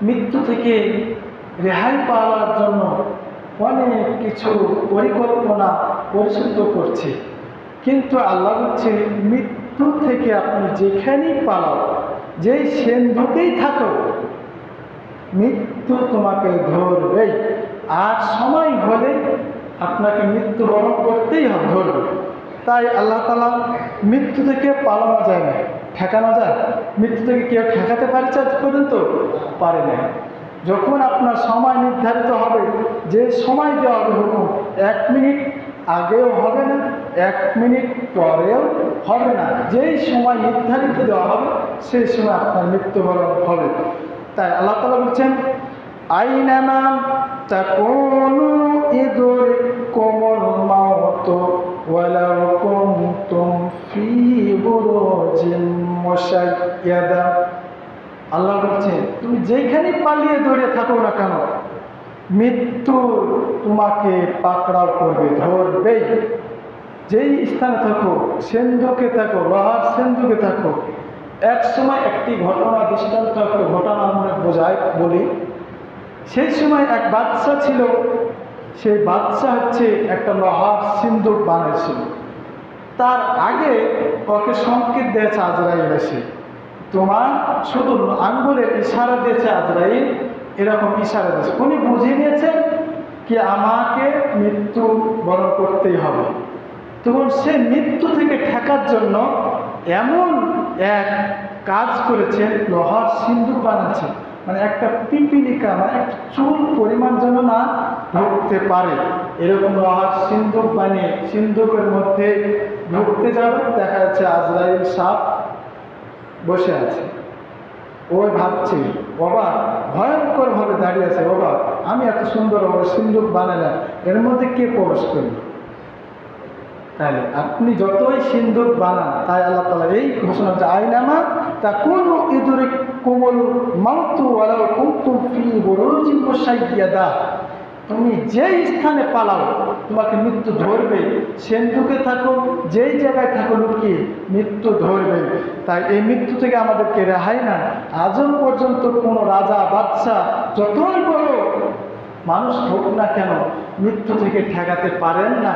মৃত্যু থেকে রেহাই পাওয়ার জন্য অনেক কিছু পরিকল্পনা পরিশুদ্ধ করছে, কিন্তু আল্লাহ বলছে মৃত্যু থেকে আপনি যেখানেই পালাও, যেই সেন্ধুকেই থাকো, মৃত্যু তোমাকে ধরবেই। আর সময় হলে আপনাকে মৃত্যুবরণ করতেই হবে, ধরবে। তাই আল্লাহ তাআলা মৃত্যু থেকে পালানো যায় না, ঠেকানো যায়? মৃত্যু থেকে কেউ ঠেকাতে পারছে আজ পর্যন্ত? পারে না। যখন আপনার সময় নির্ধারিত হবে, যে সময় দেওয়া হবে হুকুম, 1 মিনিট আগেও হবে না, 1 মিনিট পরেও হবে না। যেই সময় নির্ধারিত দেওয়া হবে সেই সময় আপনার মৃত্যুবরণ হবে। তাই আল্লাহ তাআলা বলছেন, আইনামা তাকুনু ইদরিকুমুল মাউত ওয়ালাউ কুনতুম ফি বুরুজিন মুশাইয়াদা। আল্লাহ বলছেন, তুমি যেখানে পালিয়ে দৌড়ে থাকো না কেন, মৃত্যু তোমাকে পাকড়াও করবে, ধরবেই। যেই স্থানে থাকো, সেন্ধুকে থাকো, লোহার সেন্ধুকে থাকো। এক সময় একটি ঘটনা, দৃষ্টান্ত একটা ঘটনা আমরা বলি। সেই সময় এক বাচ্চা ছিল, সেই বাচ্চা একটা লোহার সিন্ধুক বানিয়েছিল। তার আগে ওকে সংকেত দিয়েছে আজরাইল এসে, তোমার শুধু আঙ্গুলের ইশারা দিয়েছে আজরাইল, এরকম ইশারা দিয়েছে। উনি বুঝে নিয়েছেন কি আমাকে মৃত্যু বরণ করতেই হবে। তখন সে মৃত্যু থেকে ঠেকার জন্য এমন এক কাজ করেছেন, লোহার সিন্ধুক বানাচ্ছে, মানে একটা পিপিলিকা, মানে একটা চুল পরিমাণ যেন না ঢুকতে পারে, এরকম লোহার সিন্ধুক বানিয়ে সিন্ধুকের মধ্যে ঢুকতে যাবে, দেখা যাচ্ছে আজরাইল সাপ বসে আছে। ওই ভাবছে, অবাক, ভয়ঙ্করভাবে দাঁড়িয়ে আছে, অবাক, আমি এত সুন্দরভাবে সিন্ধুক বানালাম, এর মধ্যে কে প্রবেশ করল? তাহলে আপনি যতই সিন্ধুক বানান, তাই আল্লাহ তাআলা এই ঘোষণা হচ্ছে, আইনামা তাকুনু ইদরিকুমুল মাউত ওয়ালাউ কুনতুম ফি বুরুজিন মুশাইয়াদা। তুমি যেই স্থানে পালাও তোমাকে মৃত্যু ধরবে, সেন্ধুকে থাকো, যেই জায়গায় থাকো লুকিয়ে, মৃত্যু ধরবে। তাই এই মৃত্যু থেকে আমাদেরকে রেহাই না। আজও পর্যন্ত কোনো রাজা বাদশা যতই বড় মানুষ হোক না কেন, মৃত্যু থেকে ঠেকাতে পারেন না।